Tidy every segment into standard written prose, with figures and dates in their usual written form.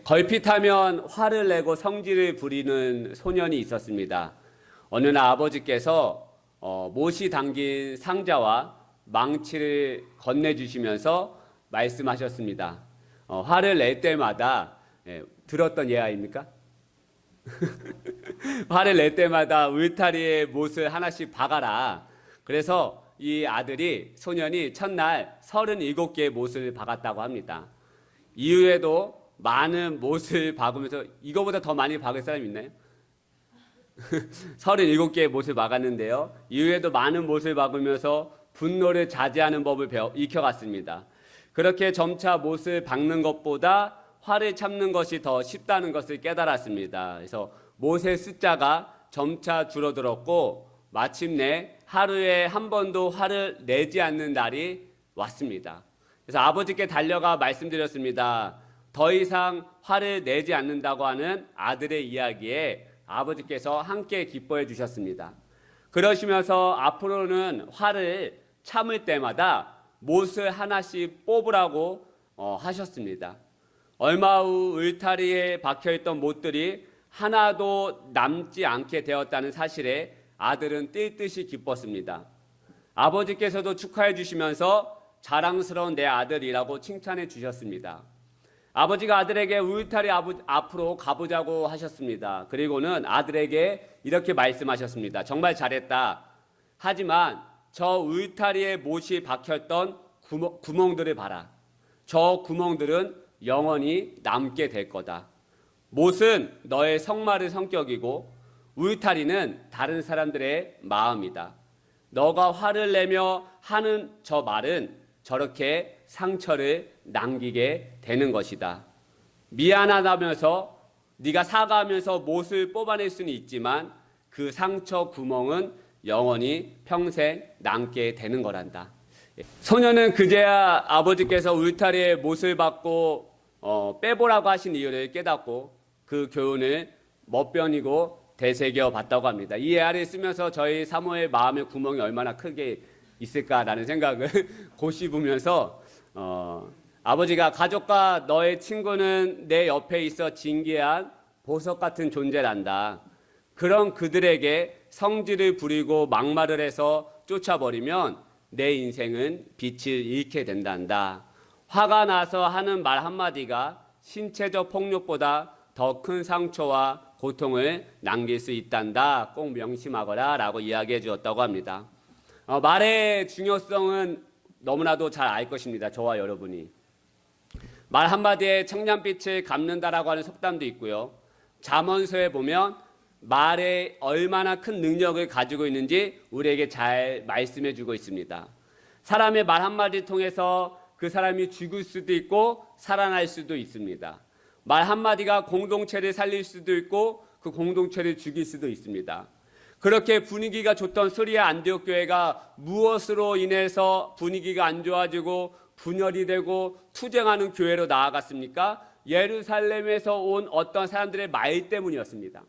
걸핏하면 화를 내고 성질을 부리는 소년이 있었습니다. 어느 날 아버지께서 못이 담긴 상자와 망치를 건네주시면서 말씀하셨습니다. 화를 낼 때마다 들었던 예 아닙니까? 화를 낼 때마다 울타리에 못을 하나씩 박아라. 그래서 이 소년이 첫날 37개의 못을 박았다고 합니다. 이후에도 많은 못을 박으면서 이거보다 더 많이 박을 사람 있나요? 37개의 못을 박았는데요. 이후에도 많은 못을 박으면서 분노를 자제하는 법을 익혀갔습니다. 그렇게 점차 못을 박는 것보다 화를 참는 것이 더 쉽다는 것을 깨달았습니다. 그래서 못의 숫자가 점차 줄어들었고 마침내 하루에 한 번도 화를 내지 않는 날이 왔습니다. 그래서 아버지께 달려가 말씀드렸습니다. 더 이상 화를 내지 않는다고 하는 아들의 이야기에 아버지께서 함께 기뻐해 주셨습니다. 그러시면서 앞으로는 화를 참을 때마다 못을 하나씩 뽑으라고 하셨습니다. 얼마 후 울타리에 박혀있던 못들이 하나도 남지 않게 되었다는 사실에 아들은 뛸 듯이 기뻤습니다. 아버지께서도 축하해 주시면서 자랑스러운 내 아들이라고 칭찬해 주셨습니다. 아버지가 아들에게 울타리 앞으로 가보자고 하셨습니다. 그리고는 아들에게 이렇게 말씀하셨습니다. 정말 잘했다. 하지만 저 울타리에 못이 박혔던 구멍들을 봐라. 저 구멍들은 영원히 남게 될 거다. 못은 너의 성말의 성격이고 울타리는 다른 사람들의 마음이다. 너가 화를 내며 하는 저 말은 저렇게 상처를 남기게 되는 것이다. 미안하다면서 네가 사과하면서 못을 뽑아낼 수는 있지만 그 상처 구멍은 영원히 평생 남게 되는 거란다. 소년은 그제야 아버지께서 울타리에 못을 박고 빼보라고 하신 이유를 깨닫고 그 교훈을 멋변이고 되새겨 봤다고 합니다. 이 예화를 쓰면서 저희 사모의 마음의 구멍이 얼마나 크게 있을까라는 생각을 고씹으면서 아버지가 가족과 너의 친구는 내 옆에 있어 진귀한 보석 같은 존재란다. 그런 그들에게 성질을 부리고 막말을 해서 쫓아버리면 내 인생은 빛을 잃게 된단다. 화가 나서 하는 말 한마디가 신체적 폭력보다 더 큰 상처와 고통을 남길 수 있단다. 꼭 명심하거라 라고 이야기해 주었다고 합니다. 말의 중요성은 너무나도 잘 알 것입니다. 저와 여러분이. 말 한마디에 청량빛을 갚는다라고 하는 속담도 있고요. 잠언서에 보면 말에 얼마나 큰 능력을 가지고 있는지 우리에게 잘 말씀해 주고 있습니다. 사람의 말 한마디를 통해서 그 사람이 죽을 수도 있고 살아날 수도 있습니다. 말 한마디가 공동체를 살릴 수도 있고 그 공동체를 죽일 수도 있습니다. 그렇게 분위기가 좋던 수리아 안디옥 교회가 무엇으로 인해서 분위기가 안 좋아지고 분열이 되고 투쟁하는 교회로 나아갔습니까? 예루살렘에서 온 어떤 사람들의 말 때문이었습니다.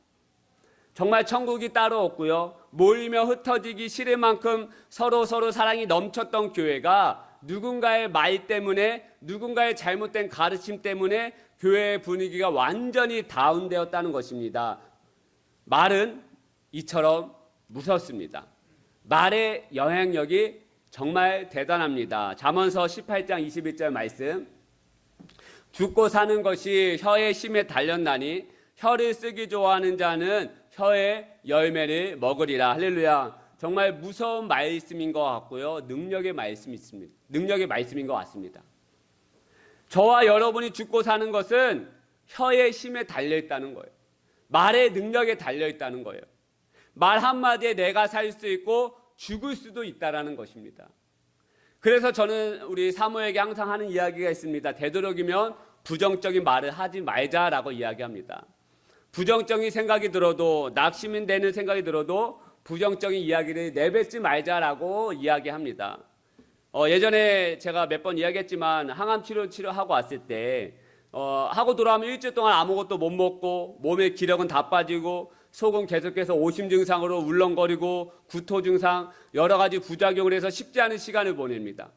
정말 천국이 따로 없고요. 모이며 흩어지기 싫을 만큼 서로 사랑이 넘쳤던 교회가 누군가의 말 때문에 누군가의 잘못된 가르침 때문에 교회의 분위기가 완전히 다운되었다는 것입니다. 말은 이처럼 무섭습니다. 말의 영향력이 정말 대단합니다. 잠언서 18장 21절 말씀. 죽고 사는 것이 혀의 힘에 달렸나니 혀를 쓰기 좋아하는 자는 혀의 열매를 먹으리라. 할렐루야. 정말 무서운 말씀인 것 같고요. 능력의 말씀인 것 같습니다. 저와 여러분이 죽고 사는 것은 혀의 힘에 달려있다는 거예요. 말의 능력에 달려있다는 거예요. 말 한마디에 내가 살 수 있고 죽을 수도 있다는 것입니다. 그래서 저는 우리 사모에게 항상 하는 이야기가 있습니다. 되도록이면 부정적인 말을 하지 말자라고 이야기합니다. 부정적인 생각이 들어도 낙심이 되는 생각이 들어도 부정적인 이야기를 내뱉지 말자라고 이야기합니다. 예전에 제가 몇 번 이야기했지만 항암 치료하고 왔을 때 하고 돌아오면 일주일 동안 아무것도 못 먹고 몸의 기력은 다 빠지고 속은 계속해서 오심 증상으로 울렁거리고 구토 증상 여러 가지 부작용을 해서 쉽지 않은 시간을 보냅니다.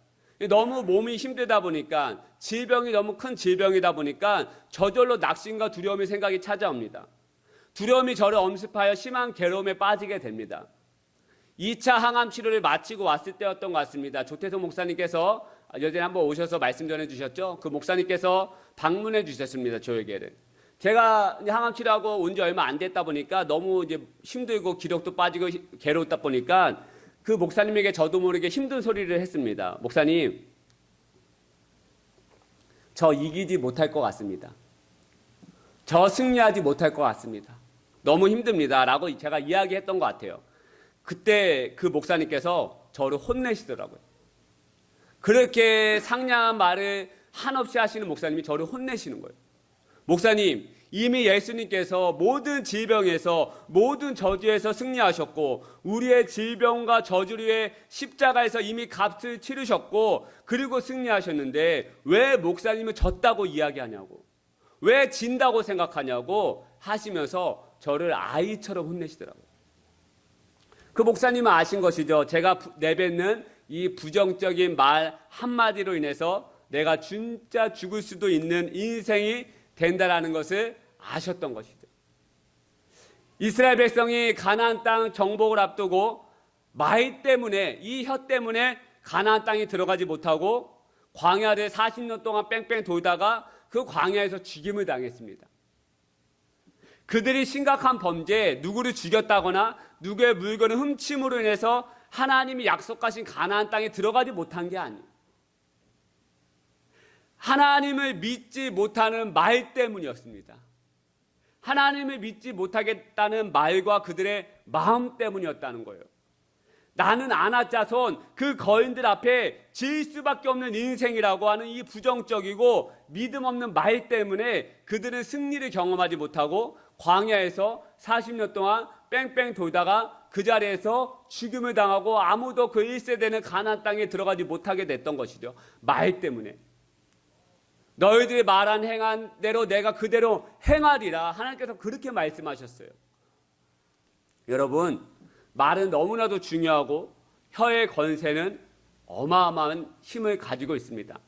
너무 몸이 힘들다 보니까, 질병이 너무 큰 질병이다 보니까 저절로 낙심과 두려움의 생각이 찾아옵니다. 두려움이 저를 엄습하여 심한 괴로움에 빠지게 됩니다. 2차 항암 치료를 마치고 왔을 때였던 것 같습니다. 조태성 목사님께서 여전히 한번 오셔서 말씀 전해 주셨죠. 그 목사님께서 방문해 주셨습니다. 저에게를. 제가 항암 치료하고 온 지 얼마 안 됐다 보니까 너무 이제 힘들고 기력도 빠지고 괴로웠다 보니까 그 목사님에게 저도 모르게 힘든 소리를 했습니다. 목사님, 저 이기지 못할 것 같습니다. 저 승리하지 못할 것 같습니다. 너무 힘듭니다. 라고 제가 이야기했던 것 같아요. 그때 그 목사님께서 저를 혼내시더라고요. 그렇게 상냥한 말을 한없이 하시는 목사님이 저를 혼내시는 거예요. 목사님, 이미 예수님께서 모든 질병에서 모든 저주에서 승리하셨고 우리의 질병과 저주를 위해 십자가에서 이미 값을 치르셨고 그리고 승리하셨는데 왜 목사님은 졌다고 이야기하냐고, 왜 진다고 생각하냐고 하시면서 저를 아이처럼 혼내시더라고요. 그 목사님은 아신 것이죠. 제가 내뱉는 이 부정적인 말 한마디로 인해서 내가 진짜 죽을 수도 있는 인생이 된다라는 것을 아셨던 것이죠. 이스라엘 백성이 가나안 땅 정복을 앞두고 말 때문에, 이 혀 때문에 가나안 땅에 들어가지 못하고 광야를 40년 동안 뺑뺑 돌다가 그 광야에서 죽임을 당했습니다. 그들이 심각한 범죄, 누구를 죽였다거나 누구의 물건을 훔침으로 인해서 하나님이 약속하신 가나안 땅에 들어가지 못한 게 아니에요. 하나님을 믿지 못하는 말 때문이었습니다. 하나님을 믿지 못하겠다는 말과 그들의 마음 때문이었다는 거예요. 나는 아나짜손, 그 거인들 앞에 질 수밖에 없는 인생이라고 하는 이 부정적이고 믿음 없는 말 때문에 그들은 승리를 경험하지 못하고 광야에서 40년 동안 뺑뺑 돌다가 그 자리에서 죽임을 당하고 아무도 그 1세대는 가나안 땅에 들어가지 못하게 됐던 것이죠. 말 때문에. 너희들이 말한 행한 대로 내가 그대로 행하리라. 하나님께서 그렇게 말씀하셨어요. 여러분, 말은 너무나도 중요하고 혀의 권세는 어마어마한 힘을 가지고 있습니다.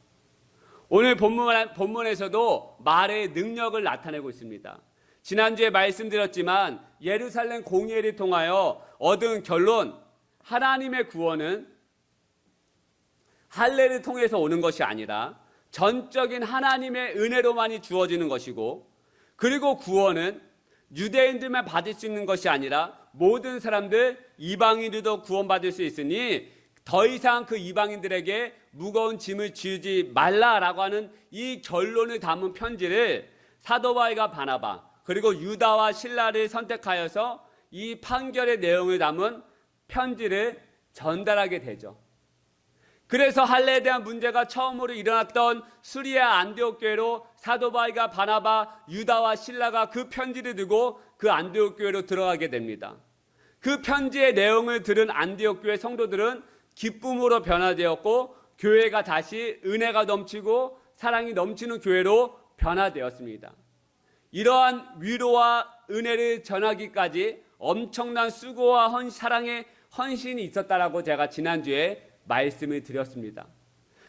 오늘 본문에서도 말의 능력을 나타내고 있습니다. 지난주에 말씀드렸지만 예루살렘 공의회를 통하여 얻은 결론, 하나님의 구원은 할례를 통해서 오는 것이 아니라 전적인 하나님의 은혜로만이 주어지는 것이고, 그리고 구원은 유대인들만 받을 수 있는 것이 아니라 모든 사람들, 이방인들도 구원받을 수 있으니 더 이상 그 이방인들에게 무거운 짐을 지우지 말라라고 하는 이 결론을 담은 편지를 사도 바울과 바나바 그리고 유다와 실라를 선택하여서 이 판결의 내용을 담은 편지를 전달하게 되죠. 그래서 할례에 대한 문제가 처음으로 일어났던 수리아 안디옥 교회로 사도 바울과 바나바, 유다와 실라가 그 편지를 들고 그 안디옥 교회로 들어가게 됩니다. 그 편지의 내용을 들은 안디옥 교회 성도들은 기쁨으로 변화되었고 교회가 다시 은혜가 넘치고 사랑이 넘치는 교회로 변화되었습니다. 이러한 위로와 은혜를 전하기까지 엄청난 수고와 사랑의 헌신이 있었다라고 제가 지난주에 말씀을 드렸습니다.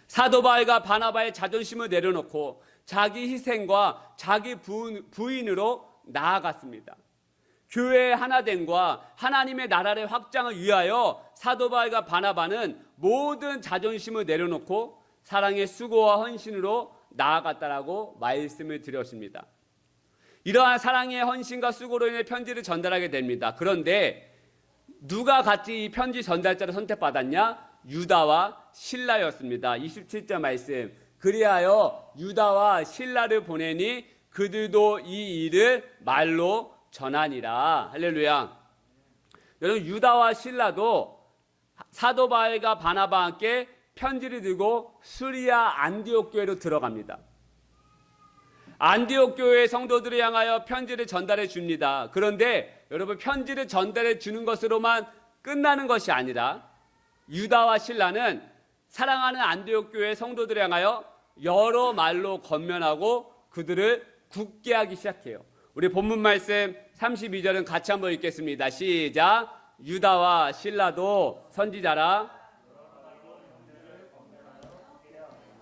사도 바울과 바나바의 자존심을 내려놓고 자기 희생과 자기 부인으로 나아갔습니다. 교회의 하나됨과 하나님의 나라의 확장을 위하여 사도 바울과 바나바는 모든 자존심을 내려놓고 사랑의 수고와 헌신으로 나아갔다라고 말씀을 드렸습니다. 이러한 사랑의 헌신과 수고로 인해 편지를 전달하게 됩니다. 그런데 누가 같이 이 편지 전달자를 선택받았냐? 유다와 실라였습니다. 27절 말씀. 그리하여 유다와 실라를 보내니 그들도 이 일을 말로 전하니라. 할렐루야. 여러분, 유다와 실라도 사도 바울과 바나바와 함께 편지를 들고 수리아 안디옥 교회로 들어갑니다. 안디옥 교회의 성도들을 향하여 편지를 전달해 줍니다. 그런데 여러분, 편지를 전달해 주는 것으로만 끝나는 것이 아니라 유다와 실라는 사랑하는 안디옥 교회 성도들을 향하여 여러 말로 권면하고 그들을 굳게 하기 시작해요. 우리 본문 말씀 32절은 같이 한번 읽겠습니다. 시작. 유다와 실라도 선지자라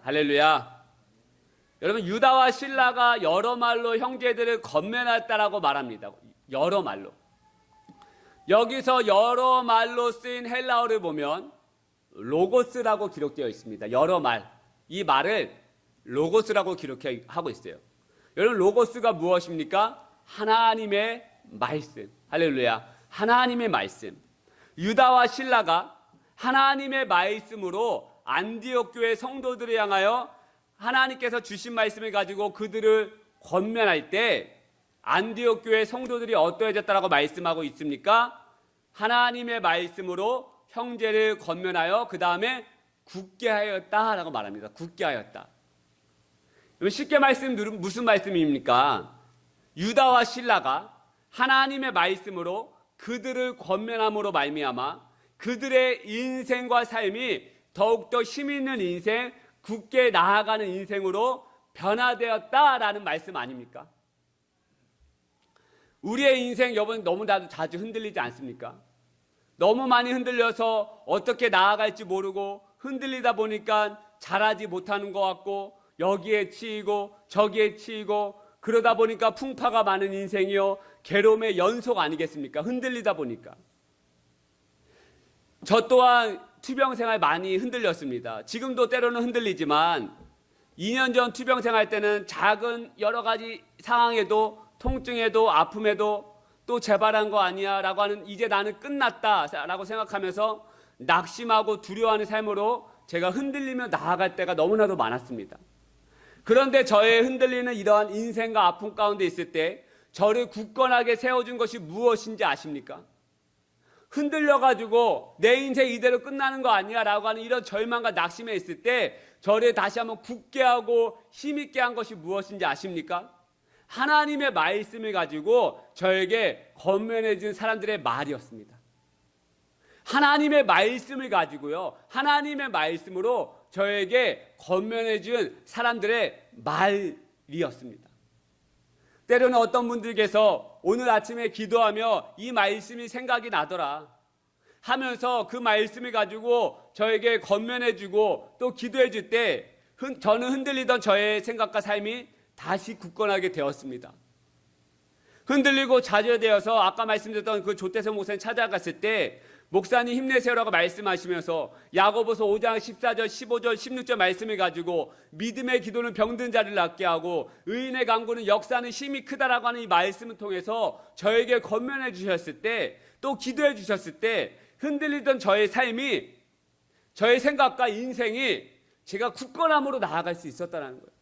할렐루야. 여러분, 유다와 실라가 여러 말로 형제들을 건면했다라고 말합니다. 여러 말로. 여기서 여러 말로 쓰인 헬라어를 보면 로고스라고 기록되어 있습니다. 여러 말. 이 말을 로고스라고 기록하고 있어요. 여러분, 로고스가 무엇입니까? 하나님의 말씀. 할렐루야. 하나님의 말씀. 유다와 실라가 하나님의 말씀으로 안디옥 교회 성도들을 향하여 하나님께서 주신 말씀을 가지고 그들을 권면할 때 안디옥 교회 성도들이 어떠해졌다라고 말씀하고 있습니까? 하나님의 말씀으로 형제를 권면하여 그 다음에 굳게 하였다라고 말합니다. 굳게 하였다. 쉽게 말씀드리면 무슨 말씀입니까? 유다와 실라가 하나님의 말씀으로 그들을 권면함으로 말미암아 그들의 인생과 삶이 더욱더 힘있는 인생, 굳게 나아가는 인생으로 변화되었다라는 말씀 아닙니까? 우리의 인생 여러분 너무나도 자주 흔들리지 않습니까? 너무 많이 흔들려서 어떻게 나아갈지 모르고 흔들리다 보니까 잘하지 못하는 것 같고 여기에 치이고 저기에 치이고 그러다 보니까 풍파가 많은 인생이요 괴로움의 연속 아니겠습니까? 흔들리다 보니까. 저 또한 투병생활 많이 흔들렸습니다. 지금도 때로는 흔들리지만 2년 전 투병생활 때는 작은 여러 가지 상황에도 통증에도 아픔에도 또 재발한 거 아니야 라고 하는 이제 나는 끝났다 라고 생각하면서 낙심하고 두려워하는 삶으로 제가 흔들리며 나아갈 때가 너무나도 많았습니다. 그런데 저의 흔들리는 이러한 인생과 아픔 가운데 있을 때 저를 굳건하게 세워준 것이 무엇인지 아십니까? 흔들려가지고 내 인생 이대로 끝나는 거 아니야 라고 하는 이런 절망과 낙심에 있을 때 저를 다시 한번 굳게 하고 힘있게 한 것이 무엇인지 아십니까? 하나님의 말씀을 가지고 저에게 권면해 준 사람들의 말이었습니다. 하나님의 말씀을 가지고요, 하나님의 말씀으로 저에게 권면해 준 사람들의 말이었습니다. 때로는 어떤 분들께서 오늘 아침에 기도하며 이 말씀이 생각이 나더라 하면서 그 말씀을 가지고 저에게 권면해 주고 또 기도해 줄 때 저는 흔들리던 저의 생각과 삶이 다시 굳건하게 되었습니다. 흔들리고 좌절되어서 아까 말씀드렸던 그 조태성 목사님 찾아갔을 때 목사님 힘내세요라고 말씀하시면서 야고보서 5장 14절 15절 16절 말씀을 가지고 믿음의 기도는 병든 자를 낫게 하고 의인의 간구는 역사하는 힘이 크다라고 하는 이 말씀을 통해서 저에게 권면해 주셨을 때 또 기도해 주셨을 때 흔들리던 저의 삶이 저의 생각과 인생이 제가 굳건함으로 나아갈 수 있었다는 거예요.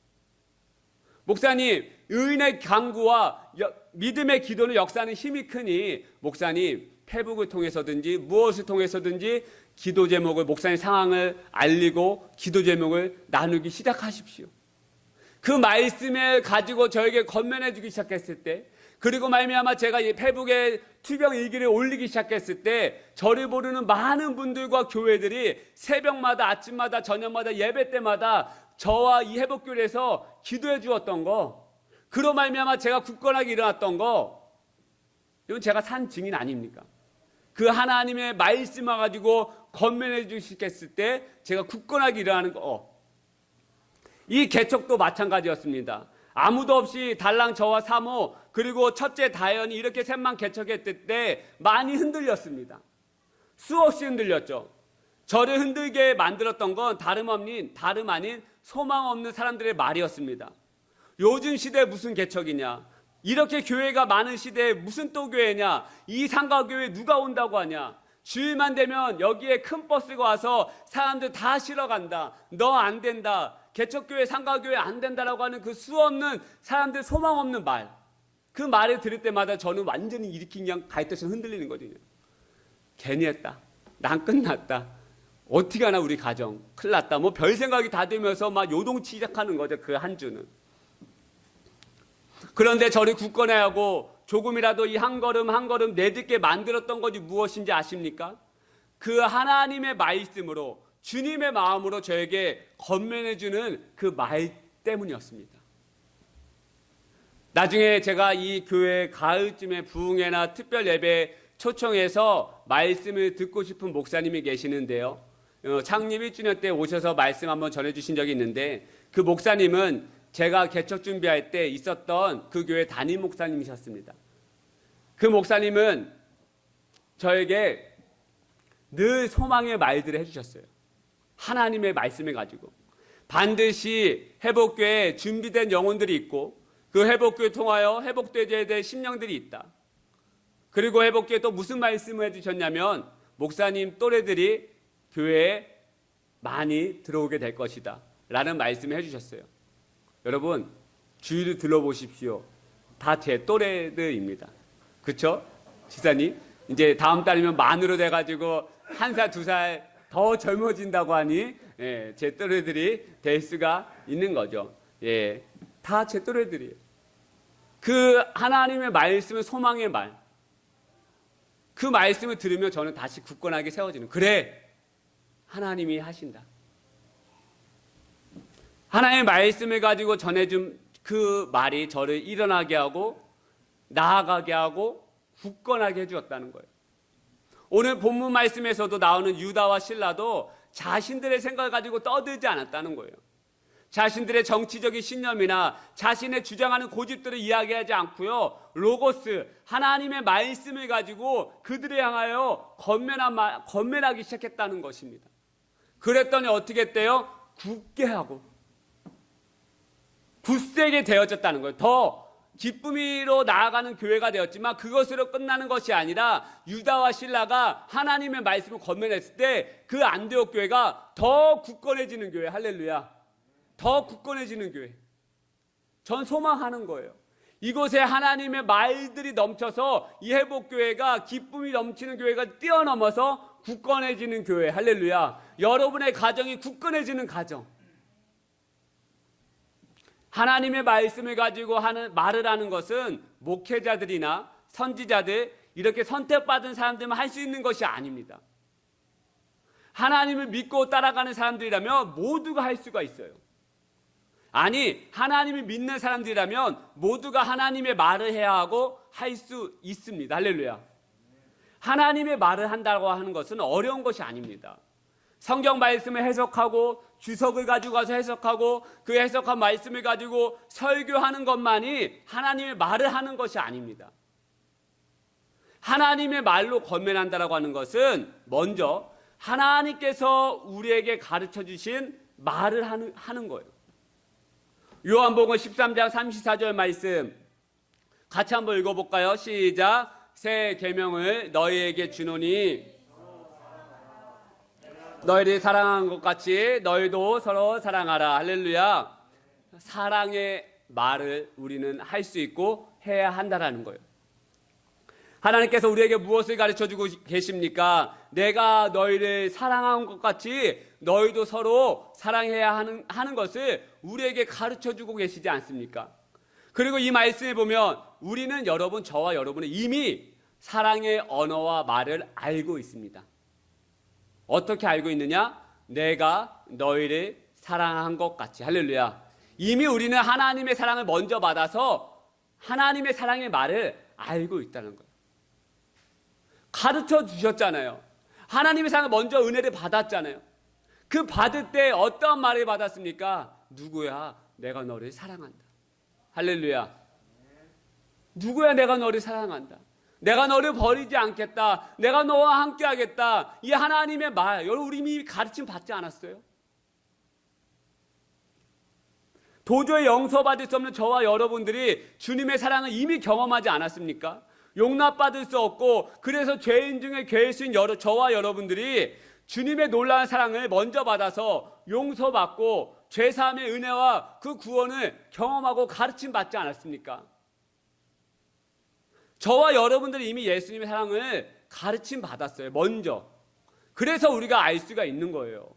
목사님, 의인의 간구와 믿음의 기도는 역사하는 힘이 크니 목사님 페북을 통해서든지 무엇을 통해서든지 기도 제목을 목사님 상황을 알리고 기도 제목을 나누기 시작하십시오. 그 말씀을 가지고 저에게 권면해 주기 시작했을 때 그리고 말미암아 제가 이 페북에 투병 일기를 올리기 시작했을 때 저를 모르는 많은 분들과 교회들이 새벽마다 아침마다 저녁마다 예배 때마다 저와 이 회복교회에서 기도해 주었던 거 그로 말미암아 제가 굳건하게 일어났던 거 이건 제가 산 증인 아닙니까? 그 하나님의 말씀을 가지고 권면해 주시겠을 때 제가 굳건하게 일어나는 거 이 개척도 마찬가지였습니다. 아무도 없이 달랑 저와 사모 그리고 첫째 다현이 이렇게 셋만 개척했을 때 많이 흔들렸습니다. 수없이 흔들렸죠. 저를 흔들게 만들었던 건 다름 아닌 소망 없는 사람들의 말이었습니다. 요즘 시대에 무슨 개척이냐, 이렇게 교회가 많은 시대에 무슨 또 교회냐, 이 상가교회 누가 온다고 하냐, 주일만 되면 여기에 큰 버스가 와서 사람들 다 실어 간다, 너 안 된다, 개척교회 상가교회 안 된다라고 하는 그 수없는 사람들 소망 없는 말, 그 말을 들을 때마다 저는 완전히 이렇게 그냥 가있듯이 흔들리는 거거든요. 괜히 했다, 난 끝났다, 어떻게 하나 우리 가정 큰일 났다, 뭐 별 생각이 다 들면서 막 요동치 시작하는 거죠. 그 한 주는. 그런데 저를 굳건해 하고 조금이라도 이 한 걸음 한 걸음 내딛게 만들었던 것이 무엇인지 아십니까? 그 하나님의 말씀으로 주님의 마음으로 저에게 권면해 주는 그 말 때문이었습니다. 나중에 제가 이 교회 가을쯤에 부흥회나 특별 예배 초청해서 말씀을 듣고 싶은 목사님이 계시는데요, 창립 1주년 때 오셔서 말씀 한번 전해주신 적이 있는데, 그 목사님은 제가 개척 준비할 때 있었던 그 교회 담임 목사님이셨습니다. 그 목사님은 저에게 늘 소망의 말들을 해주셨어요. 하나님의 말씀을 가지고 반드시 회복교회에 준비된 영혼들이 있고, 그 회복교회 통하여 회복되어야 될 심령들이 있다. 그리고 회복교회 또 무슨 말씀을 해주셨냐면, 목사님 또래들이 교회에 많이 들어오게 될 것이다 라는 말씀을 해주셨어요. 여러분, 주위를 둘러보십시오. 다 제 또래들입니다. 그쵸? 지사님, 이제 다음 달이면 만으로 돼가지고 1살, 2살 더 젊어진다고 하니, 예, 제 또래들이 될 수가 있는 거죠. 예, 다 제 또래들이에요. 그 하나님의 말씀은 소망의 말. 그 말씀을 들으면 저는 다시 굳건하게 세워지는, 그래, 하나님이 하신다. 하나님의 말씀을 가지고 전해준 그 말이 저를 일어나게 하고 나아가게 하고 굳건하게 해주었다는 거예요. 오늘 본문 말씀에서도 나오는 유다와 실라도 자신들의 생각을 가지고 떠들지 않았다는 거예요. 자신들의 정치적인 신념이나 자신의 주장하는 고집들을 이야기하지 않고요, 로고스, 하나님의 말씀을 가지고 그들을 향하여 권면하기 시작했다는 것입니다. 그랬더니 어떻게 했대요? 굳게 하고 굳세게 되어졌다는 거예요. 더 기쁨으로 나아가는 교회가 되었지만 그것으로 끝나는 것이 아니라 유다와 실라가 하나님의 말씀을 권면했을 때 그 안디옥 교회가 더 굳건해지는 교회. 할렐루야. 더 굳건해지는 교회. 전 소망하는 거예요. 이곳에 하나님의 말들이 넘쳐서 이 회복교회가 기쁨이 넘치는 교회가 뛰어넘어서 굳건해지는 교회. 할렐루야. 여러분의 가정이 굳건해지는 가정. 하나님의 말씀을 가지고 말을 하는 것은 목회자들이나 선지자들, 이렇게 선택받은 사람들만 할 수 있는 것이 아닙니다. 하나님을 믿고 따라가는 사람들이라면 모두가 할 수가 있어요. 아니, 하나님을 믿는 사람들이라면 모두가 하나님의 말을 해야 하고 할 수 있습니다. 할렐루야. 하나님의 말을 한다고 하는 것은 어려운 것이 아닙니다. 성경 말씀을 해석하고 주석을 가지고 가서 해석하고 그 해석한 말씀을 가지고 설교하는 것만이 하나님의 말을 하는 것이 아닙니다. 하나님의 말로 권면한다라고 하는 것은 먼저 하나님께서 우리에게 가르쳐 주신 말을 하는 거예요. 요한복음 13장 34절 말씀 같이 한번 읽어볼까요? 시작. 새 계명을 너희에게 주노니 너희들이 사랑한 것 같이 너희도 서로 사랑하라. 할렐루야. 사랑의 말을 우리는 할 수 있고 해야 한다라는 거예요. 하나님께서 우리에게 무엇을 가르쳐주고 계십니까? 내가 너희를 사랑한 것 같이 너희도 서로 사랑해야 하는 것을 우리에게 가르쳐주고 계시지 않습니까? 그리고 이 말씀에 보면 우리는 저와 여러분은 이미 사랑의 언어와 말을 알고 있습니다. 어떻게 알고 있느냐? 내가 너희를 사랑한 것 같이. 할렐루야. 이미 우리는 하나님의 사랑을 먼저 받아서 하나님의 사랑의 말을 알고 있다는 거예요. 가르쳐 주셨잖아요. 하나님의 사랑을 먼저 은혜를 받았잖아요. 그 받을 때 어떠한 말을 받았습니까? 누구야? 내가 너를 사랑한다. 할렐루야. 누구야? 내가 너를 사랑한다. 내가 너를 버리지 않겠다. 내가 너와 함께 하겠다. 이 하나님의 말, 여러분 우리 이미 가르침 받지 않았어요? 도저히 용서받을 수 없는 저와 여러분들이 주님의 사랑을 이미 경험하지 않았습니까? 용납받을 수 없고 그래서 죄인 중에 괴수인 저와 여러분들이 주님의 놀라운 사랑을 먼저 받아서 용서받고 죄사함의 은혜와 그 구원을 경험하고 가르침 받지 않았습니까? 저와 여러분들이 이미 예수님의 사랑을 가르침 받았어요. 먼저. 그래서 우리가 알 수가 있는 거예요.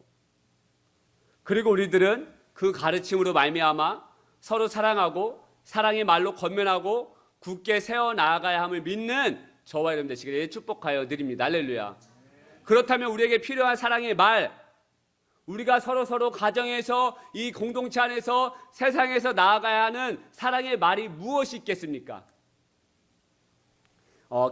그리고 우리들은 그 가르침으로 말미암아 서로 사랑하고 사랑의 말로 권면하고 굳게 세워나가야 함을 믿는 저와 여러분 되시기를 축복하여 드립니다. 할렐루야. 그렇다면 우리에게 필요한 사랑의 말, 우리가 서로 가정에서 이 공동체 안에서 세상에서 나아가야 하는 사랑의 말이 무엇이 있겠습니까?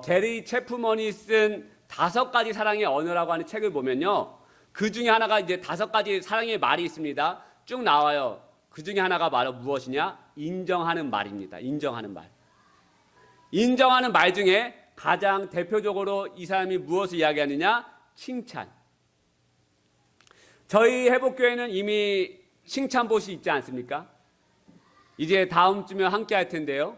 게리 체프먼이 쓴 5가지 사랑의 언어라고 하는 책을 보면요, 그 중에 하나가 이제 5가지 사랑의 말이 있습니다. 쭉 나와요. 그 중에 하나가 바로 무엇이냐? 인정하는 말입니다. 인정하는 말. 인정하는 말 중에 가장 대표적으로 이 사람이 무엇을 이야기하느냐? 칭찬. 저희 회복교회는 이미 칭찬봇이 있지 않습니까? 이제 다음 주면 함께 할 텐데요.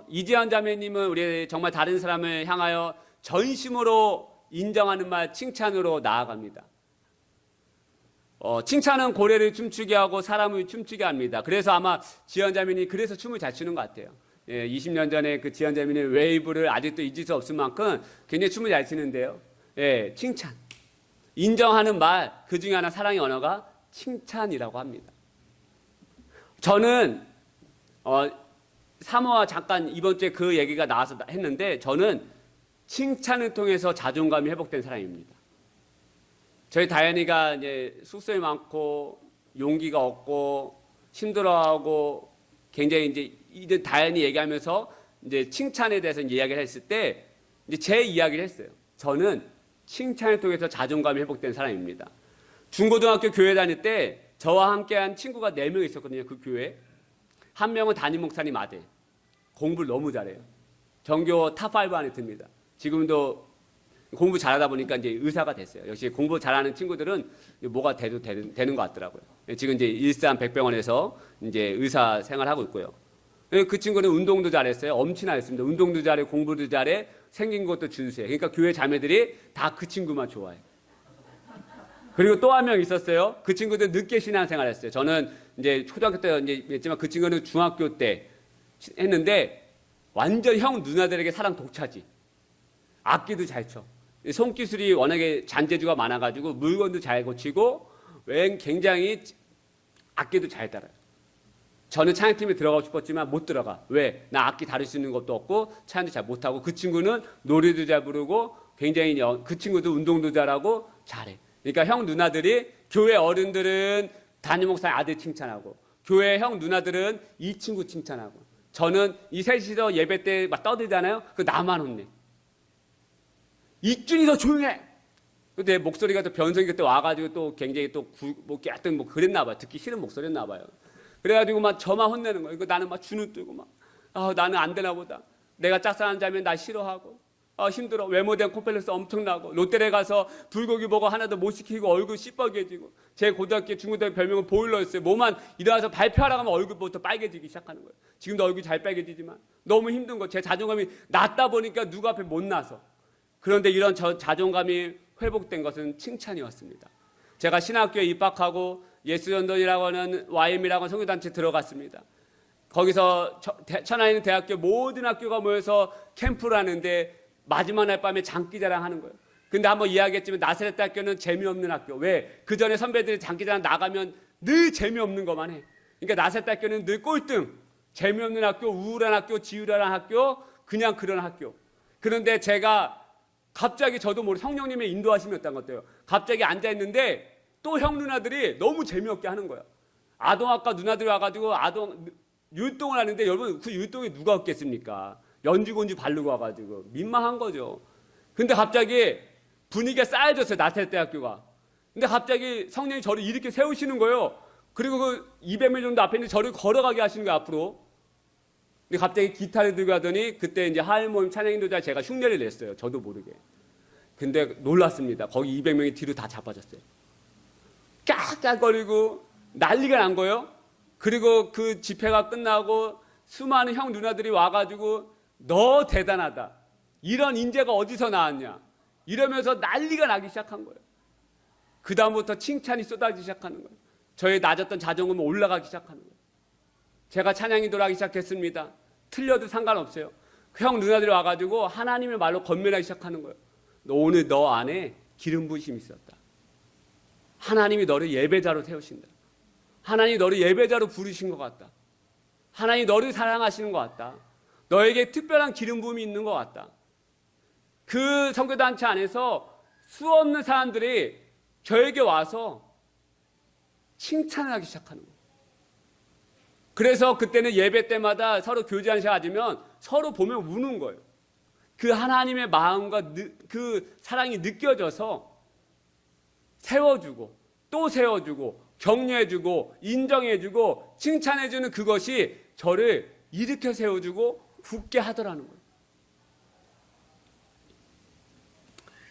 이지연 자매님은 우리 정말 다른 사람을 향하여 전심으로 인정하는 말, 칭찬으로 나아갑니다. 칭찬은 고래를 춤추게 하고 사람을 춤추게 합니다. 그래서 아마 지연 자매님이 그래서 춤을 잘 추는 것 같아요. 20년 전에 그 지연 자매님 웨이브를 아직도 잊을 수 없을 만큼 굉장히 춤을 잘 추는데요. 칭찬. 인정하는 말, 그 중에 하나 사랑의 언어가 칭찬이라고 합니다. 저는 사모와 잠깐 이번 주에 그 얘기가 나와서 했는데 저는 칭찬을 통해서 자존감이 회복된 사람입니다. 저희 다현이가 이제 숙소에 많고 용기가 없고 힘들어하고 굉장히 이제 다현이 얘기하면서 이제 칭찬에 대해서 이야기를 했을 때 이제 제 이야기를 했어요. 저는 칭찬을 통해서 자존감이 회복된 사람입니다. 중고등학교 교회 다닐 때 저와 함께한 친구가 4명 있었거든요. 그 교회에. 한 명은 담임 목사님 아들. 공부를 너무 잘해요. 전교 탑5 안에 듭니다. 지금도 공부 잘하다 보니까 이제 의사가 됐어요. 역시 공부 잘하는 친구들은 뭐가 돼도 되는 것 같더라고요. 지금 이제 일산 백병원에서 이제 의사 생활하고 있고요. 그 친구는 운동도 잘했어요. 엄청나 했습니다. 운동도 잘해, 공부도 잘해, 생긴 것도 준수해. 그러니까 교회 자매들이 다 그 친구만 좋아해. 그리고 또 한 명 있었어요. 그 친구도 늦게 신앙생활 했어요. 저는 이제 초등학교 때 이제 했지만 그 친구는 중학교 때 했는데 완전 형 누나들에게 사랑 독차지. 악기도 잘 쳐. 손기술이 워낙에 잔재주가 많아가지고 물건도 잘 고치고 굉장히 악기도 잘 달아요. 저는 찬양팀에 들어가고 싶었지만 못 들어가. 왜? 나 악기 다룰 수 있는 것도 없고 찬양도 잘 못하고 그 친구는 노래도 잘 부르고 굉장히 그 친구도 운동도 잘하고 잘해. 그러니까 형 누나들이 교회 어른들은 담임 목사의 아들 칭찬하고 교회 형 누나들은 이 친구 칭찬하고 저는 이 셋이서 예배 때 막 떠들잖아요. 그 나만 혼내. 익준이 더 조용해. 근데 목소리가 또 변성이 그때 와가지고 또 굉장히 또 하여튼 뭐 그랬나 봐요. 듣기 싫은 목소리였나 봐요. 그래가지고 막 저만 혼내는 거예요. 나는 막 주눅 들고 막 나는 안 되나 보다. 내가 짝사랑 자면 나 싫어하고 힘들어. 외모된 콤플렉스 엄청나고 롯데에 가서 불고기 버거 하나도 못 시키고 얼굴 시뻘개지고 제 고등학교 중고등학교 별명은 보일러였어요. 뭐만 일어나서 발표하라고 하면 얼굴부터 빨개지기 시작하는 거예요. 지금도 얼굴이 잘 빨개지지만 너무 힘든 거. 제 자존감이 낮다 보니까 누구 앞에 못 나서. 그런데 이런 자존감이 회복된 것은 칭찬이었습니다. 제가 신학교에 입학하고 예수전도이라고 하는 YM이라고 하는 선교단체에 들어갔습니다. 거기서 천안에 대학교 모든 학교가 모여서 캠프를 하는데 마지막 날 밤에 장기자랑 하는 거예요. 근데 한번 이야기했지만 나사렛 대학교는 재미없는 학교. 왜? 그 전에 선배들이 장기자랑 나가면 늘 재미없는 것만 해. 그러니까 나사렛 대학교는 늘 꼴등. 재미없는 학교, 우울한 학교, 지루한 학교, 그냥 그런 학교. 그런데 제가 갑자기 저도 모르게 성령님의 인도하심이었던 것 같아요. 갑자기 앉아있는데 또 형 누나들이 너무 재미없게 하는 거예요. 아동학과 누나들이 와가지고 율동을 하는데 여러분 그 율동에 누가 없겠습니까? 연주곤주 바르고 와가지고 민망한 거죠. 근데 갑자기 분위기가 쌓여졌어요. 나사렛대학교가. 근데 갑자기 성령이 저를 이렇게 세우시는 거예요. 그리고 그 200명 정도 앞에 있는 저를 걸어가게 하시는 거예요. 앞으로. 근데 갑자기 기타를 들고 하더니 그때 이제 하일모임 찬양인도자 제가 흉내를 냈어요. 저도 모르게. 근데 놀랐습니다. 거기 200명이 뒤로 다 자빠졌어요. 깍깍거리고 난리가 난 거예요. 그리고 그 집회가 끝나고 수많은 형 누나들이 와가지고 너 대단하다. 이런 인재가 어디서 나왔냐. 이러면서 난리가 나기 시작한 거예요. 그 다음부터 칭찬이 쏟아지기 시작하는 거예요. 저의 낮았던 자존감이 올라가기 시작하는 거예요. 제가 찬양인도를 하기 시작했습니다. 틀려도 상관없어요. 그 형 누나들이 와가지고 하나님의 말로 건면하기 시작하는 거예요. 오늘 너 안에 기름 부으심이 있었다. 하나님이 너를 예배자로 세우신다. 하나님이 너를 예배자로 부르신 것 같다. 하나님이 너를 사랑하시는 것 같다. 너에게 특별한 기름 부음이 있는 것 같다. 그 선교단체 안에서 수없는 사람들이 저에게 와서 칭찬을 하기 시작하는 거예요. 그래서 그때는 예배 때마다 서로 교제 한 시간 가지면 서로 보면 우는 거예요. 그 하나님의 마음과 그 사랑이 느껴져서 세워주고 또 세워주고 격려해주고 인정해주고 칭찬해주는 그것이 저를 일으켜 세워주고 굳게 하더라는 거예요.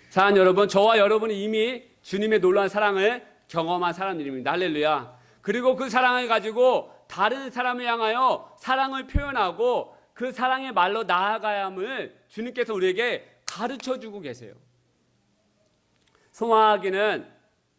사랑하는 여러분, 저와 여러분이 이미 주님의 놀라운 사랑을 경험한 사람들입니다. 할렐루야. 그리고 그 사랑을 가지고 다른 사람을 향하여 사랑을 표현하고 그 사랑의 말로 나아가야 함을 주님께서 우리에게 가르쳐주고 계세요. 소망하기는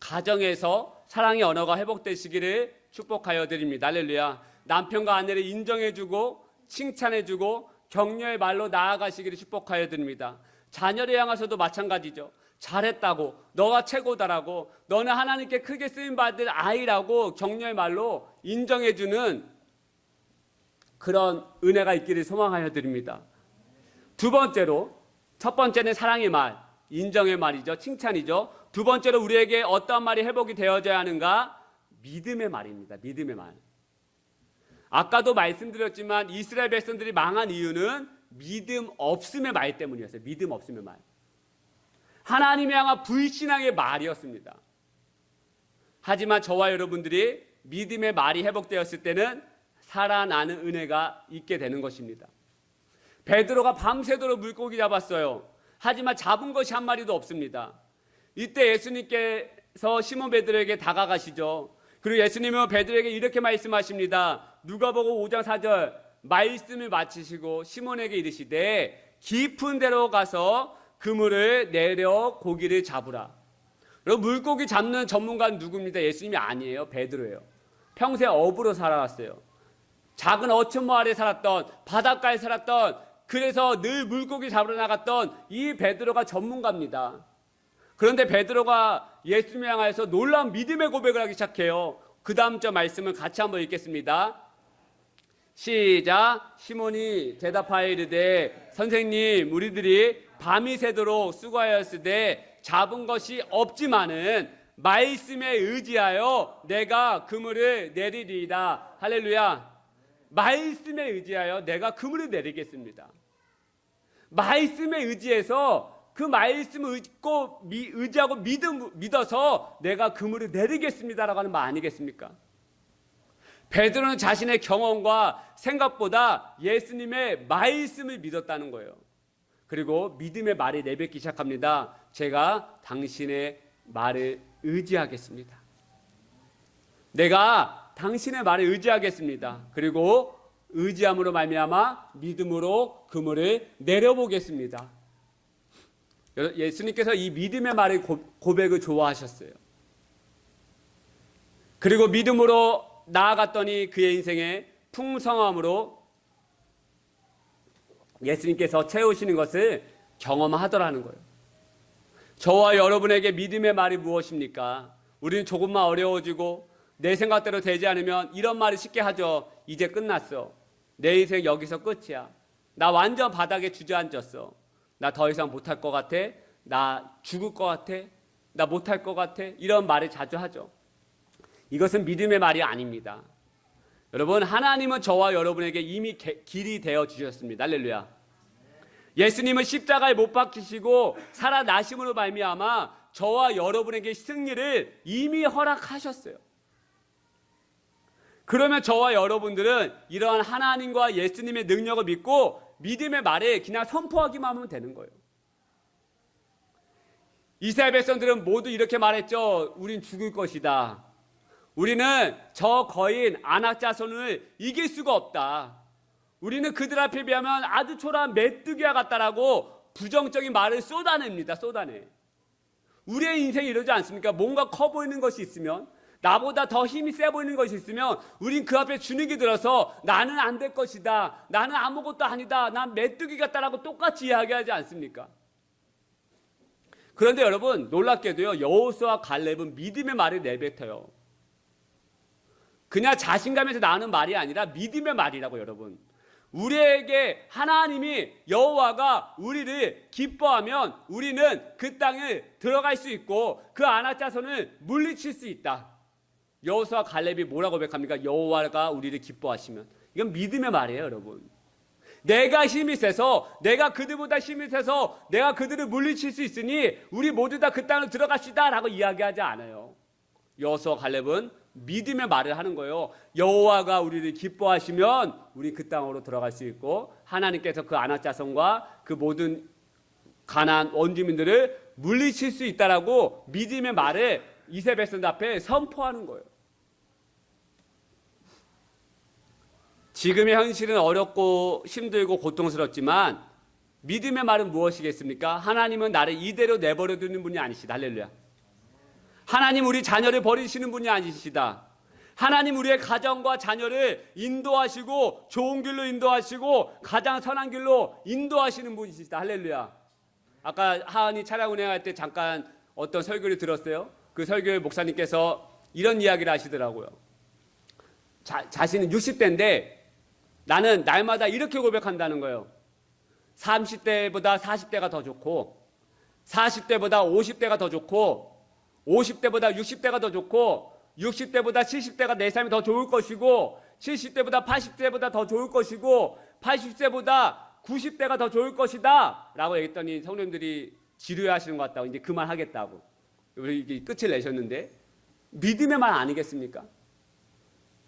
가정에서 사랑의 언어가 회복되시기를 축복하여 드립니다. 할렐루야. 남편과 아내를 인정해주고 칭찬해주고 격려의 말로 나아가시기를 축복하여 드립니다. 자녀를 향해서도 마찬가지죠. 잘했다고, 너가 최고다라고, 너는 하나님께 크게 쓰임받을 아이라고 격려의 말로 인정해주는 그런 은혜가 있기를 소망하여 드립니다. 두 번째로, 첫 번째는 사랑의 말, 인정의 말이죠. 칭찬이죠. 두 번째로 우리에게 어떠한 말이 회복이 되어져야 하는가? 믿음의 말입니다. 믿음의 말. 아까도 말씀드렸지만 이스라엘 백성들이 망한 이유는 믿음 없음의 말 때문이었어요. 믿음 없음의 말. 하나님에 향한 불신앙의 말이었습니다. 하지만 저와 여러분들이 믿음의 말이 회복되었을 때는 살아나는 은혜가 있게 되는 것입니다. 베드로가 밤새도록 물고기 잡았어요. 하지만 잡은 것이 한 마리도 없습니다. 이때 예수님께서 시몬 베드로에게 다가가시죠. 그리고 예수님은 베드로에게 이렇게 말씀하십니다. 누가복음 5장 4절 말씀을 마치시고 시몬에게 이르시되 깊은 데로 가서 그물을 내려 고기를 잡으라. 여러분, 물고기 잡는 전문가는 누굽니까? 예수님이 아니에요. 베드로예요. 평생 어부로 살아왔어요. 작은 어촌모 아래 살았던, 바닷가에 살았던, 그래서 늘 물고기 잡으러 나갔던 이 베드로가 전문가입니다. 그런데 베드로가 예수님을 향해서 놀라운 믿음의 고백을 하기 시작해요. 그 다음 절 말씀을 같이 한번 읽겠습니다. 시작. 시몬이 대답하여 이르되 선생님, 우리들이 밤이 새도록 수고하였으되 잡은 것이 없지만은 말씀에 의지하여 내가 그물을 내리리이다. 할렐루야. 말씀에 의지하여 내가 그물을 내리겠습니다. 말씀에 의지해서 그 말씀을 의지하고 믿어서 내가 그물을 내리겠습니다라고 하는 말 아니겠습니까? 베드로는 자신의 경험과 생각보다 예수님의 말씀을 믿었다는 거예요. 그리고 믿음의 말이 내뱉기 시작합니다. 제가 당신의 말을 의지하겠습니다. 내가 당신의 말을 의지하겠습니다. 그리고 의지함으로 말미암아 믿음으로 그물을 내려보겠습니다. 예수님께서 이 믿음의 말의 고백을 좋아하셨어요. 그리고 믿음으로 나아갔더니 그의 인생에 풍성함으로 예수님께서 채우시는 것을 경험하더라는 거예요. 저와 여러분에게 믿음의 말이 무엇입니까? 우리는 조금만 어려워지고 내 생각대로 되지 않으면 이런 말을 쉽게 하죠. 이제 끝났어. 내 인생 여기서 끝이야. 나 완전 바닥에 주저앉았어. 나 더 이상 못할 것 같아. 나 죽을 것 같아. 나 못할 것 같아. 이런 말을 자주 하죠. 이것은 믿음의 말이 아닙니다. 여러분, 하나님은 저와 여러분에게 이미 길이 되어 주셨습니다. 할렐루야. 예수님은 십자가에 못 박히시고 살아나심으로 말미암아 저와 여러분에게 승리를 이미 허락하셨어요. 그러면 저와 여러분들은 이러한 하나님과 예수님의 능력을 믿고 믿음의 말에 그냥 선포하기만 하면 되는 거예요. 이스라엘 백성들은 모두 이렇게 말했죠. 우린 죽을 것이다. 우리는 저 거인 아낙 자손을 이길 수가 없다. 우리는 그들 앞에 비하면 아주 초라한 메뚜기와 같다라고 부정적인 말을 쏟아냅니다. 쏟아내. 우리의 인생이 이러지 않습니까? 뭔가 커 보이는 것이 있으면, 나보다 더 힘이 세 보이는 것이 있으면 우린 그 앞에 주눅이 들어서 나는 안 될 것이다. 나는 아무것도 아니다. 난 메뚜기 같다라고 똑같이 이야기하지 않습니까? 그런데 여러분, 놀랍게도요, 여호수아와 갈렙은 믿음의 말을 내뱉어요. 그냥 자신감에서 나오는 말이 아니라 믿음의 말이라고. 여러분, 우리에게 하나님이 여호와가 우리를 기뻐하면 우리는 그 땅을 들어갈 수 있고 그 아낙 자손을 물리칠 수 있다. 여호수아와 갈렙이 뭐라고 고백합니까? 여호와가 우리를 기뻐하시면. 이건 믿음의 말이에요. 여러분, 내가 힘이 세서, 내가 그들보다 힘이 세서 내가 그들을 물리칠 수 있으니 우리 모두 다 그 땅으로 들어갑시다 라고 이야기하지 않아요. 여호수아 갈렙은 믿음의 말을 하는 거예요. 여호와가 우리를 기뻐하시면 우리 그 땅으로 들어갈 수 있고, 하나님께서 그 아낙 자손과 그 모든 가나안 원주민들을 물리칠 수 있다라고 믿음의 말을 이세 백성들 앞에 선포하는 거예요. 지금의 현실은 어렵고 힘들고 고통스럽지만 믿음의 말은 무엇이겠습니까? 하나님은 나를 이대로 내버려 두는 분이 아니시다. 할렐루야. 하나님 우리 자녀를 버리시는 분이 아니시다. 하나님 우리의 가정과 자녀를 인도하시고 좋은 길로 인도하시고 가장 선한 길로 인도하시는 분이시다. 할렐루야. 아까 하은이 차량 운행할 때 잠깐 어떤 설교를 들었어요. 그 설교의 목사님께서 이런 이야기를 하시더라고요. 자신은 60대인데 나는 날마다 이렇게 고백한다는 거예요. 30대보다 40대가 더 좋고, 40대보다 50대가 더 좋고, 50대보다 60대가 더 좋고, 60대보다 70대가 내 삶이 더 좋을 것이고, 70대보다 80대보다 더 좋을 것이고, 80세보다 90대가 더 좋을 것이다 라고 얘기했더니 성도님들이 지루해하시는 것 같다고 이제 그만하겠다고 이렇게 끝을 내셨는데, 믿음의 말 아니겠습니까?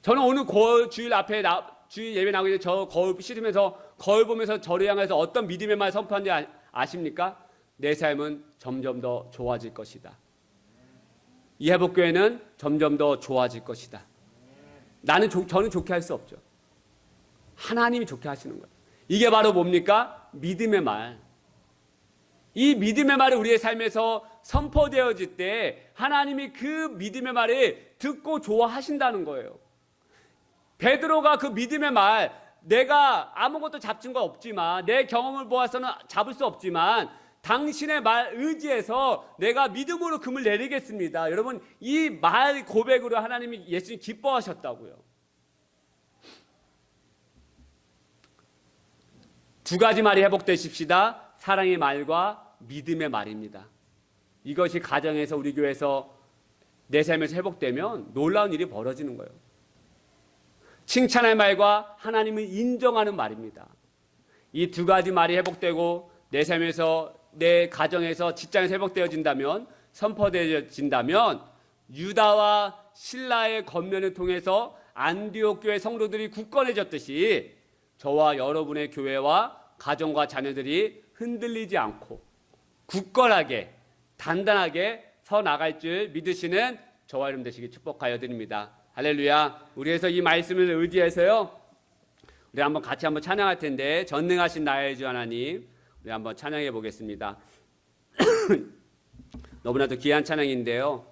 저는 오늘 주일 앞에 주일 예배 나오기 전에 저 거울 씻으면서 거울 보면서 저를 향해서 어떤 믿음의 말 선포한지 아십니까? 내 삶은 점점 더 좋아질 것이다. 이 회복교회는 점점 더 좋아질 것이다. 저는 좋게 할 수 없죠. 하나님이 좋게 하시는 거예요. 이게 바로 뭡니까? 믿음의 말. 이 믿음의 말이 우리의 삶에서 선포되어질 때 하나님이 그 믿음의 말을 듣고 좋아하신다는 거예요. 베드로가 그 믿음의 말, 내가 아무것도 잡힌 거 없지만, 내 경험을 보아서는 잡을 수 없지만 당신의 말 의지해서 내가 믿음으로 금을 내리겠습니다. 여러분, 이 말 고백으로 하나님이 예수님 기뻐하셨다고요. 두 가지 말이 회복되십시다. 사랑의 말과 믿음의 말입니다. 이것이 가정에서 우리 교회에서 내 삶에서 회복되면 놀라운 일이 벌어지는 거예요. 칭찬의 말과 하나님을 인정하는 말입니다. 이 두 가지 말이 회복되고 내 삶에서, 내 가정에서, 직장에서 회복되어진다면, 선포되어진다면 유다와 실라의 권면을 통해서 안디옥 교회 성도들이 굳건해졌듯이 저와 여러분의 교회와 가정과 자녀들이 흔들리지 않고 굳건하게 단단하게 서 나갈 줄 믿으시는 저와 여러분 되시기 축복하여 드립니다. 할렐루야. 우리에서 이 말씀을 의지해서요, 우리 한번 같이 한번 찬양할 텐데, 전능하신 나의 주 하나님, 우리 한번 찬양해 보겠습니다. 너무나도 귀한 찬양인데요,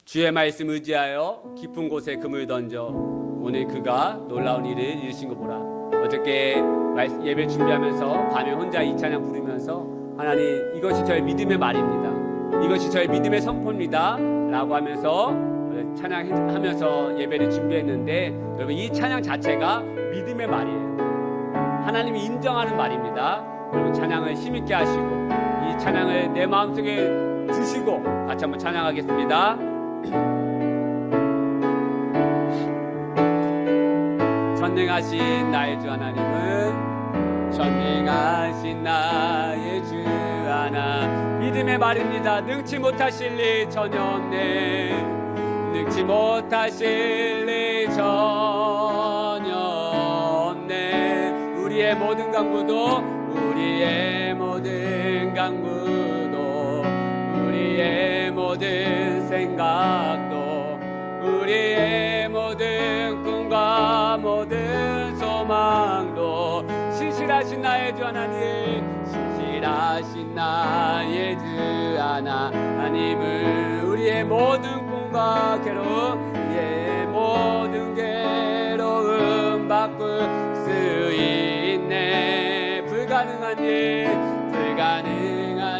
주의 말씀 의지하여 깊은 곳에 금을 던져 오늘 그가 놀라운 일을 이루신 거 보라. 어저께 예배 준비하면서 밤에 혼자 이 찬양 부르면서 하나님, 이것이 저의 믿음의 말입니다, 이것이 저의 믿음의 선포입니다 라고 하면서 찬양하면서 예배를 준비했는데, 여러분, 이 찬양 자체가 믿음의 말이에요. 하나님이 인정하는 말입니다. 여러분, 찬양을 힘있게 하시고 이 찬양을 내 마음속에 드시고 같이 한번 찬양하겠습니다. 전능하신 나의 주 하나님은, 전능하신 나의 주 하나, 믿음의 말입니다. 능치 못하실 일 전혀 없네, 능치 못하실 일 전혀 없네. 우리의 모든 강구도, 우리의 모든 강구도, 우리의 모든 생각도, 우리의 모든 꿈과 모든 소망도 신실하신 나의 주 하나님, 신실하신 나의 주 하나님을 우리의 모든 꿈과 괴로움, 우리의 모든 괴로움 바꿀 수 있네. 불가능한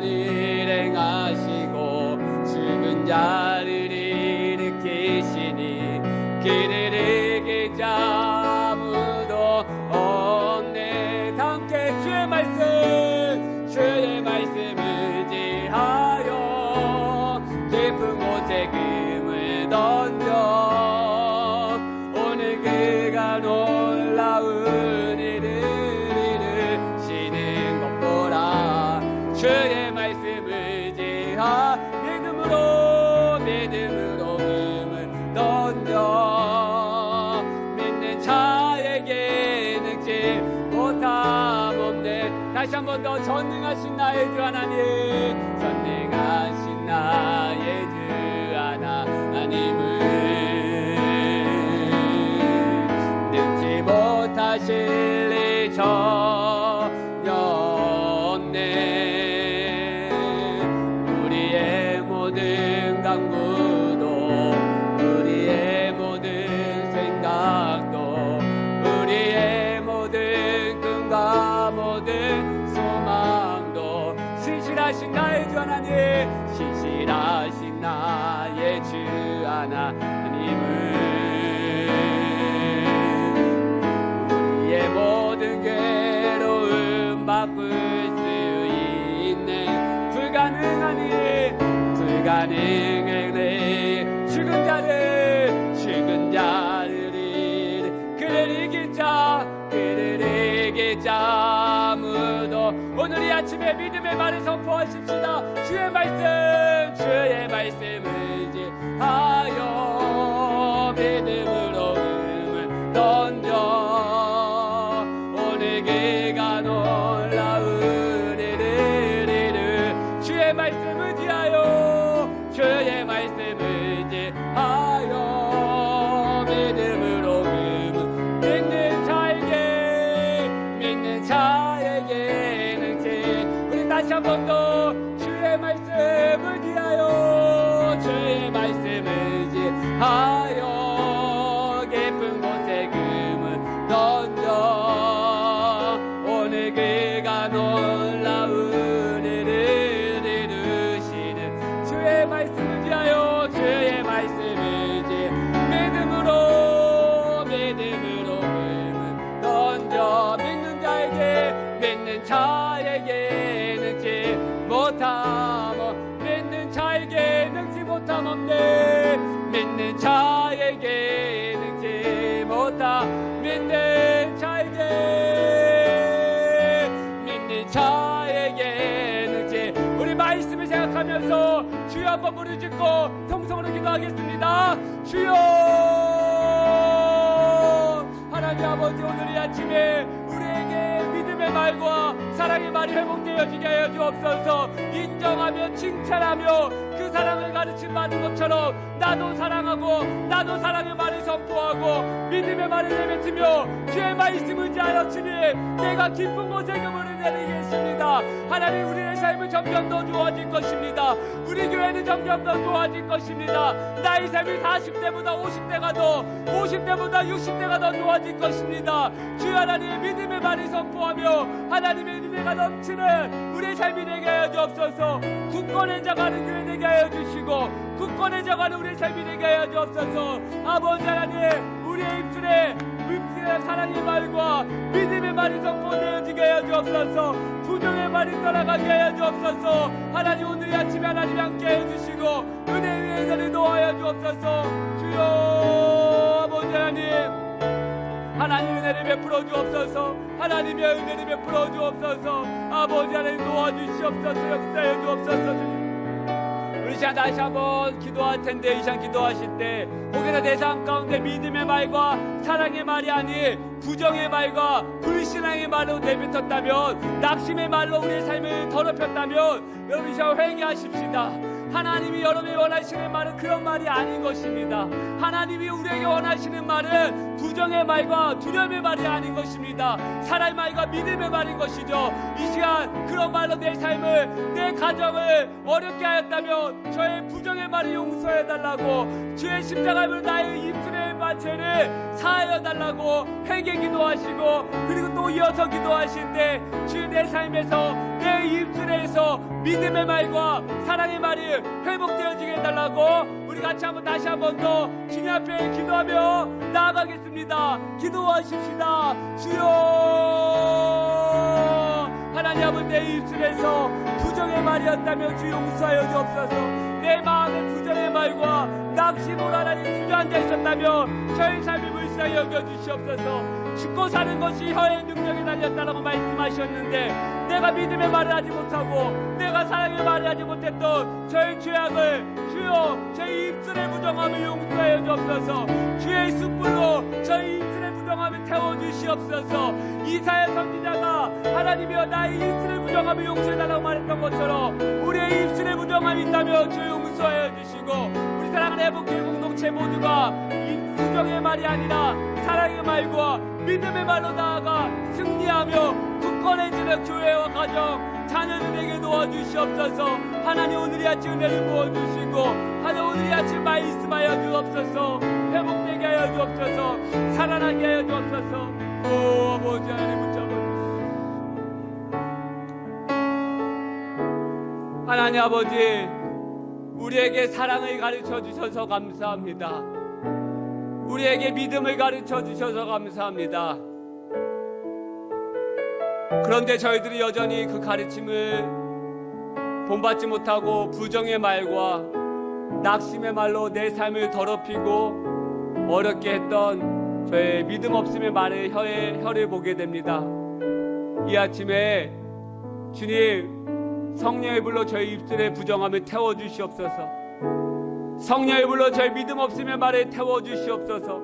일 행하시고 죽은 자를 일으키시니 길을 이길 자 아무도 없네. 다 함께 주의 말씀 의지하여 깊은 곳에 금을 던져 오늘 그가 놀라운 일을 다시 한 번 더 전능하신 나의 주 하나님, 전능하신 나의 주 하나님은 능치 못하실 리 전혀 없네. 우리의 모든 강구도, 우리의 모든 생각도, 우리의 모든 꿈과 모든 소망도 신실하신 나의 주 하나님, 신실하신 나의 주 하나님은 우리의 모든 괴로움 바꿀 수 있네. 불가능하니 불가능하니 죽은 자를 그를 이길 자, 그를 이길 자 아무도. 오늘 이 아침에 믿음의 말을 선포하십시다. 주의 말씀을 지하여 믿음으로 음을 던져 오늘 그가 놀라운 일을 이루. 주의 말씀을 지하여, 주의 말씀을 지하여 믿음으로 믿는 자에게 능치. 우리 다시 한 번 더 주의 말씀을 지하여, 주의 말씀을 지하여 깊은 곳에 금을 던져 오늘 그가 놀라운 일을 이루시는. 주의 말씀을 지하여, 주의 말씀을 지 믿음으로 금을 던져 믿는 자에게 능치 못함, 믿는 자에게 능치 못함 없네. 믿는 자에게 능치 못함, 믿는 자에게 능치. 우리 말씀을 생각하면서 주여 한번 부르짖고 통성으로 기도하겠습니다. 주여 하나님 아버지, 오늘 이 아침에 우리에게 믿음의 말과 사랑의 말이 회복되어지게 하여 주옵소서. 인정하며 칭찬하며 그 사랑을 가르침 받은 것처럼 나도 사랑하고 나도 사랑의 말을 선포하고 믿음의 말을 내뱉으며 주의 말씀을 지하여 주님, 내가 깊은 곳에 그물을 내리겠습니다. 하나님, 우리의 삶은 점점 더 좋아질 것입니다. 우리 교회는 점점 더 좋아질 것입니다. 나의 삶이 40대보다 50대가 더, 50대보다 60대가 더 좋아질 것입니다. 주 하나님의 믿음의 말을 선포하며 하나님의 은혜가 넘치는 우리의 삶이 되게 하여 주옵소서. 굳건해져가는 교회 되게 하여 주시고 굳건해져가는 우리의 삶이 되게 하여 주옵소서. 아버지 하나님, 우리의 입술에 사랑의 말과 믿음의 말이 선포되어지게 하여 주옵소서. 부정의 말이 떠나가게 하여 주옵소서. 하나님, 오늘 이 아침에 하나님 함께 해주시고 은혜 위에 은혜를 놓아여 주옵소서. 주여 아버지 하나님 은혜를 베풀어 주옵소서. 하나님의 은혜를 베풀어 주옵소서. 아버지 하나님 도와주시옵소서. 역사해 주옵소서. 주님, 우리 시간 다시 한번 기도할 텐데, 이 시간 기도하실 때 혹여나 내 삶 가운데 믿음의 말과 사랑의 말이 아닌 부정의 말과 불신앙의 말로 내뱉었다면, 낙심의 말로 우리의 삶을 더럽혔다면 여러분 이 시간 회개하십시다. 하나님이 여러분이 원하시는 말은 그런 말이 아닌 것입니다. 하나님이 우리에게 원하시는 말은 부정의 말과 두려움의 말이 아닌 것입니다. 사랑의 말과 믿음의 말인 것이죠. 이 시간 그런 말로 내 삶을, 내 가정을 어렵게 하였다면 저의 부정의 말을 용서해달라고, 주의 십자가를 나의 입술의 죄를 사하여달라고 회개 기도하시고, 그리고 또 이어서 기도하실 때 주 내 삶에서, 내 입술에서 믿음의 말과 사랑의 말이 회복되어지게 해달라고 우리 같이 한번 다시 한번 더 주님 앞에 기도하며 나아가겠습니다. 기도하십시다. 주여 하나님 아버지, 내 입술에서 부정의 말이었다면 주 용서하여 주옵소서. 내 마음에 부정의 말과 낙심으로 하나님 주저앉아 있었다면 저의 삶이 불쌍히 여겨주시옵소서. 죽고 사는 것이 혀의 능력이 달렸다라고 말씀하셨는데, 내가 믿음의 말을 하지 못하고 내가 사랑의 말을 하지 못했던 저의 죄악을 주여 저희 입술의 부정함을 용서하여 주옵소서. 주의 숯불로 저희 입술의 부정함을 태워주시옵소서. 이사야 선지자가 하나님이여 나의 입술의 부정함을 용서해달라고 말했던 것처럼 우리의 입술의 부정함이 있다면 주 용서하여 주시고, 우리 사랑하는 회복교회 공동체 모두가 이 부정의 말이 아니라 사랑의 말과 믿음의 말로 나아가 승리하며 굳건해지는 교회와 가정 자녀들에게 도와주시옵소서. 하나님 오늘 이 아침 은혜를 부어주시고 하나님 오늘 이 아침 말씀하여 주옵소서. 회복되게 하여 주옵소서. 살아나게 하여 주옵소서. 오 아버지 하나님 붙잡아주시옵소서. 하나님 아버지, 우리에게 사랑을 가르쳐 주셔서 감사합니다. 우리에게 믿음을 가르쳐 주셔서 감사합니다. 그런데 저희들이 여전히 그 가르침을 본받지 못하고 부정의 말과 낙심의 말로 내 삶을 더럽히고 어렵게 했던 저의 믿음 없음의 말에 혀를 보게 됩니다. 이 아침에 주님, 성령의 불로 저희 입술의 부정함을 태워주시옵소서. 성령의 불로 저희 믿음 없음의 말을 태워주시옵소서.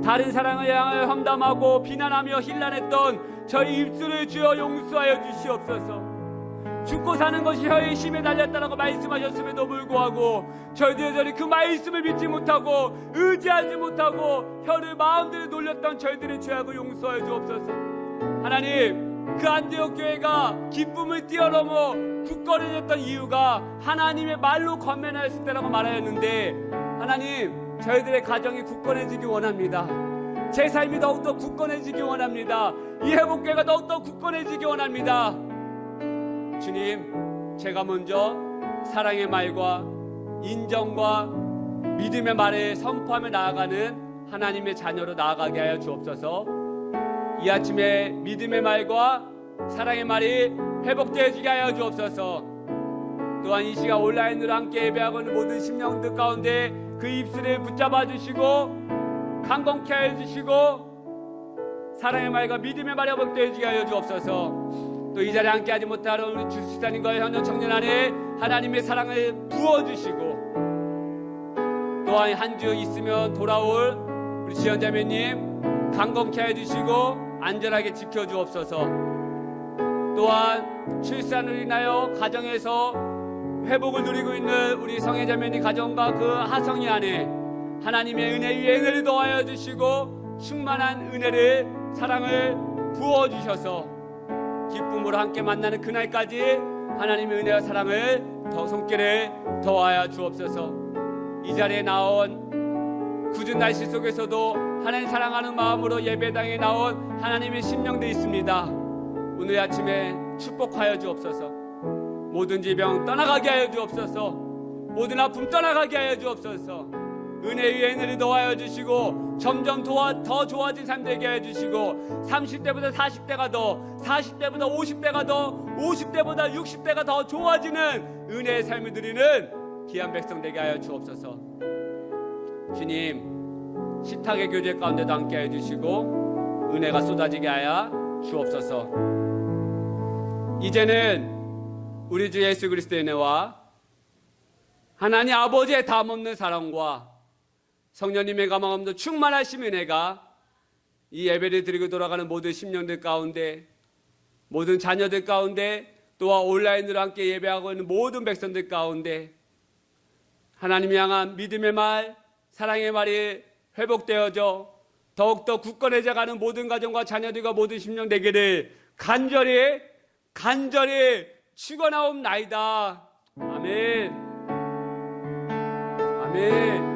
다른 사랑을 향하여 험담하고 비난하며 힐난했던 저희 입술을 주여 용서하여 주시옵소서. 죽고 사는 것이 혀의 힘에 달렸다라고 말씀하셨음에도 불구하고 저희들 여전히 그 말씀을 믿지 못하고 의지하지 못하고 혀를 마음대로 놀렸던 저희들의 죄악을 용서하여 주옵소서. 하나님, 그 안디옥 교회가 기쁨을 뛰어넘어 굳건해졌던 이유가 하나님의 말로 권면하였을 때라고 말하였는데, 하나님, 저희들의 가정이 굳건해지기 원합니다. 제 삶이 더욱더 굳건해지기 원합니다. 이 회복교회가 더욱더 굳건해지기 원합니다. 주님, 제가 먼저 사랑의 말과 인정과 믿음의 말을 선포하며 나아가는 하나님의 자녀로 나아가게 하여 주옵소서. 이 아침에 믿음의 말과 사랑의 말이 회복되어지게 하여 주옵소서. 또한 이 시간 온라인으로 함께 예배하고 있는 모든 심령들 가운데 그 입술을 붙잡아 주시고 강건케 하여 주시고 사랑의 말과 믿음의 말이 회복되어지게 하여 주옵소서. 또 이 자리에 함께하지 못하는 우리 주식사님과 현역 청년 안에 하나님의 사랑을 부어주시고, 또한 한 주 있으면 돌아올 우리 지연자매님 강건케 해주시고 안전하게 지켜주옵소서. 또한 출산을 인하여 가정에서 회복을 누리고 있는 우리 성애자매님 가정과 그 하성이 안에 하나님의 은혜 위에 은혜를 더하여 주시고 충만한 은혜를 사랑을 부어주셔서 기쁨으로 함께 만나는 그날까지 하나님의 은혜와 사랑을 더 손길에 더하여 주옵소서. 이 자리에 나온 굳은 날씨 속에서도 하나님 사랑하는 마음으로 예배당에 나온 하나님의 심령도 있습니다. 오늘 아침에 축복하여 주옵소서. 모든 질병 떠나가게 하여 주옵소서. 모든 아픔 떠나가게 하여 주옵소서. 은혜 위에 은혜를 더하여 주시고 점점 더 좋아진 삶 되게 하여 주시고 30대보다 40대가 더, 40대보다 50대가 더, 50대보다 60대가 더 좋아지는 은혜의 삶을 누리는 귀한 백성 되게 하여 주옵소서. 주님, 식탁의 교제 가운데도 함께 하여 주시고 은혜가 쏟아지게 하여 주옵소서. 이제는 우리 주 예수 그리스도의 은혜와 하나님 아버지의 담없는 사랑과 성령님의 감화감도 충만하신 은혜가 이 예배를 드리고 돌아가는 모든 심령들 가운데, 모든 자녀들 가운데, 또한 온라인으로 함께 예배하고 있는 모든 백성들 가운데 하나님 향한 믿음의 말, 사랑의 말이 회복되어져 더욱더 굳건해져가는 모든 가정과 자녀들과 모든 심령 되기를 간절히 축원하옵나이다. 아멘. 아멘.